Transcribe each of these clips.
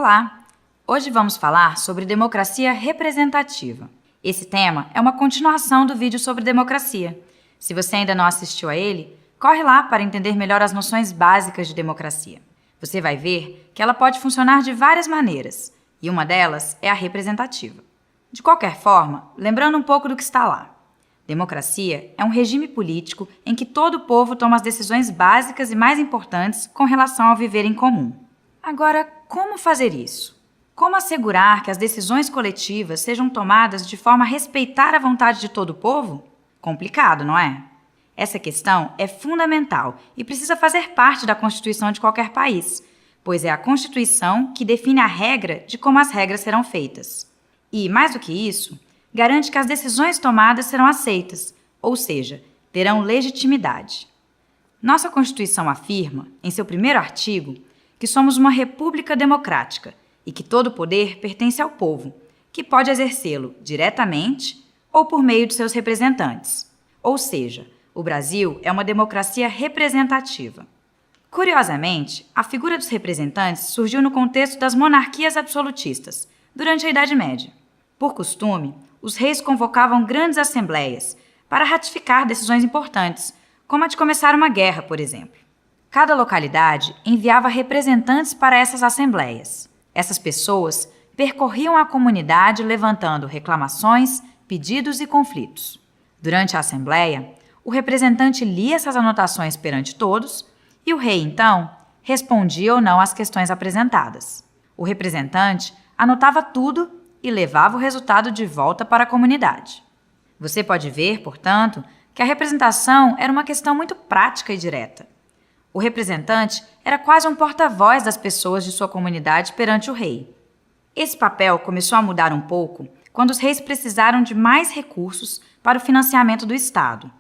Olá! Hoje vamos falar sobre democracia representativa. Esse tema é uma continuação do vídeo sobre democracia. Se você ainda não assistiu a ele, corre lá para entender melhor as noções básicas de democracia. Você vai ver que ela pode funcionar de várias maneiras, e uma delas é a representativa. De qualquer forma, lembrando um pouco do que está lá. Democracia é um regime político em que todo o povo toma as decisões básicas e mais importantes com relação ao viver em comum. Agora, como fazer isso? Como assegurar que as decisões coletivas sejam tomadas de forma a respeitar a vontade de todo o povo? Complicado, não é? Essa questão é fundamental e precisa fazer parte da Constituição de qualquer país, pois é a Constituição que define a regra de como as regras serão feitas. E, mais do que isso, garante que as decisões tomadas serão aceitas, ou seja, terão legitimidade. Nossa Constituição afirma, em seu primeiro artigo, que somos uma república democrática e que todo poder pertence ao povo, que pode exercê-lo diretamente ou por meio de seus representantes. Ou seja, o Brasil é uma democracia representativa. Curiosamente, a figura dos representantes surgiu no contexto das monarquias absolutistas, durante a Idade Média. Por costume, os reis convocavam grandes assembleias para ratificar decisões importantes, como a de começar uma guerra, por exemplo. Cada localidade enviava representantes para essas assembleias. Essas pessoas percorriam a comunidade levantando reclamações, pedidos e conflitos. Durante a assembleia, o representante lia essas anotações perante todos e o rei, então, respondia ou não às questões apresentadas. O representante anotava tudo e levava o resultado de volta para a comunidade. Você pode ver, portanto, que a representação era uma questão muito prática e direta. O representante era quase um porta-voz das pessoas de sua comunidade perante o rei. Esse papel começou a mudar um pouco quando os reis precisaram de mais recursos para o financiamento do Estado.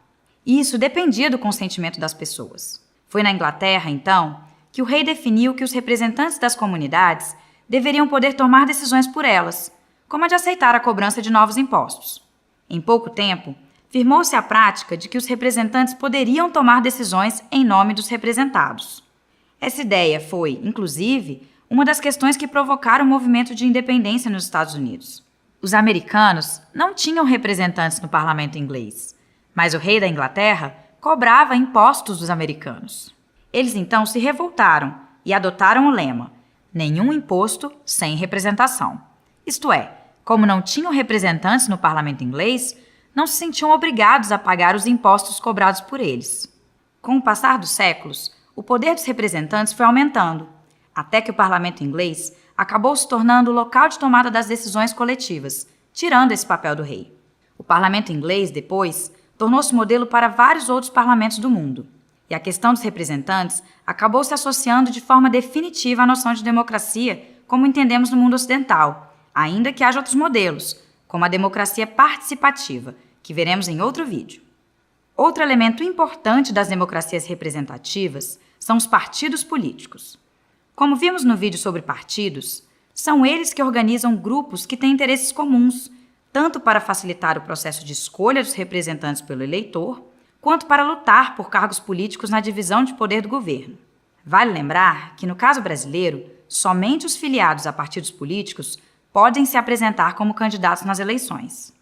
E isso dependia do consentimento das pessoas. Foi na Inglaterra, então, que o rei definiu que os representantes das comunidades deveriam poder tomar decisões por elas, como a de aceitar a cobrança de novos impostos. Em pouco tempo, firmou-se a prática de que os representantes poderiam tomar decisões em nome dos representados. Essa ideia foi, inclusive, uma das questões que provocaram o movimento de independência nos Estados Unidos. Os americanos não tinham representantes no parlamento inglês, mas o rei da Inglaterra cobrava impostos dos americanos. Eles então se revoltaram e adotaram o lema: nenhum imposto sem representação. Isto é, como não tinham representantes no parlamento inglês, não se sentiam obrigados a pagar os impostos cobrados por eles. Com o passar dos séculos, o poder dos representantes foi aumentando, até que o parlamento inglês acabou se tornando o local de tomada das decisões coletivas, tirando esse papel do rei. O parlamento inglês, depois, tornou-se modelo para vários outros parlamentos do mundo, e a questão dos representantes acabou se associando de forma definitiva à noção de democracia como entendemos no mundo ocidental, ainda que haja outros modelos, como a democracia participativa, que veremos em outro vídeo. Outro elemento importante das democracias representativas são os partidos políticos. Como vimos no vídeo sobre partidos, são eles que organizam grupos que têm interesses comuns, tanto para facilitar o processo de escolha dos representantes pelo eleitor, quanto para lutar por cargos políticos na divisão de poder do governo. Vale lembrar que, no caso brasileiro, somente os filiados a partidos políticos podem se apresentar como candidatos nas eleições.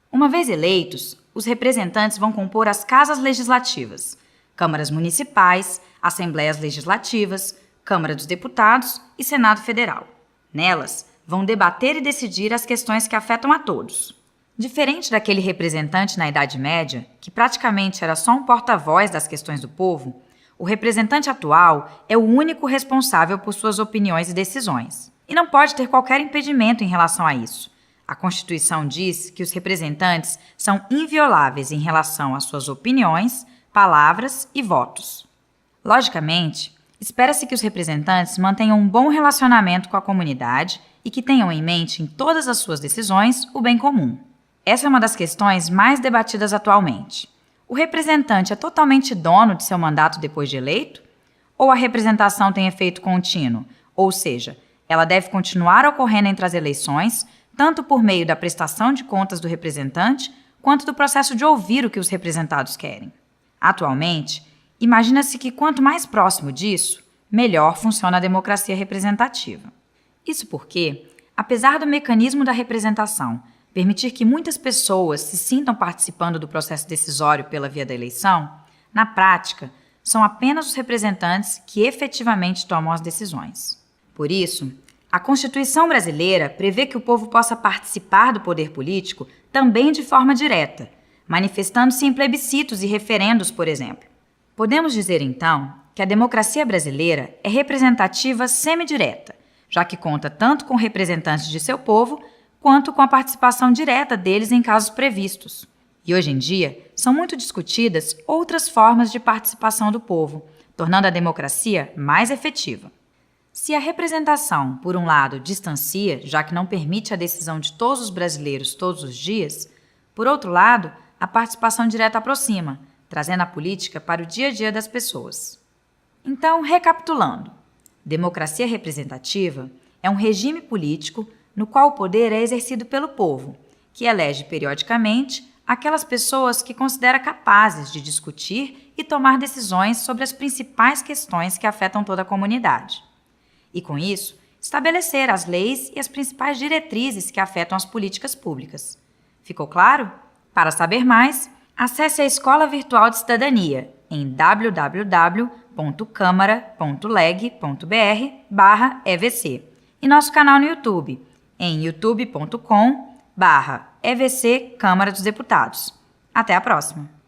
Uma vez eleitos, os representantes vão compor as casas legislativas, câmaras municipais, assembleias legislativas, Câmara dos Deputados e Senado Federal. Nelas, vão debater e decidir as questões que afetam a todos. Diferente daquele representante na Idade Média, que praticamente era só um porta-voz das questões do povo, o representante atual é o único responsável por suas opiniões e decisões. E não pode ter qualquer impedimento em relação a isso. A Constituição diz que os representantes são invioláveis em relação às suas opiniões, palavras e votos. Logicamente, espera-se que os representantes mantenham um bom relacionamento com a comunidade e que tenham em mente em todas as suas decisões o bem comum. Essa é uma das questões mais debatidas atualmente. O representante é totalmente dono de seu mandato depois de eleito? Ou a representação tem efeito contínuo, ou seja, ela deve continuar ocorrendo entre as eleições, tanto por meio da prestação de contas do representante, quanto do processo de ouvir o que os representados querem. Atualmente, imagina-se que quanto mais próximo disso, melhor funciona a democracia representativa. Isso porque, apesar do mecanismo da representação permitir que muitas pessoas se sintam participando do processo decisório pela via da eleição, na prática, são apenas os representantes que efetivamente tomam as decisões. Por isso, a Constituição brasileira prevê que o povo possa participar do poder político também de forma direta, manifestando-se em plebiscitos e referendos, por exemplo. Podemos dizer, então, que a democracia brasileira é representativa semidireta, já que conta tanto com representantes de seu povo, quanto com a participação direta deles em casos previstos. E hoje em dia, são muito discutidas outras formas de participação do povo, tornando a democracia mais efetiva. Se a representação, por um lado, distancia, já que não permite a decisão de todos os brasileiros todos os dias, por outro lado, a participação direta aproxima, trazendo a política para o dia a dia das pessoas. Então, recapitulando, democracia representativa é um regime político no qual o poder é exercido pelo povo, que elege periodicamente aquelas pessoas que considera capazes de discutir e tomar decisões sobre as principais questões que afetam toda a comunidade. E, com isso, estabelecer as leis e as principais diretrizes que afetam as políticas públicas. Ficou claro? Para saber mais, acesse a Escola Virtual de Cidadania em www.câmara.leg.br/EVC e nosso canal no YouTube em youtube.com/EVC Câmara dos Deputados. Até a próxima!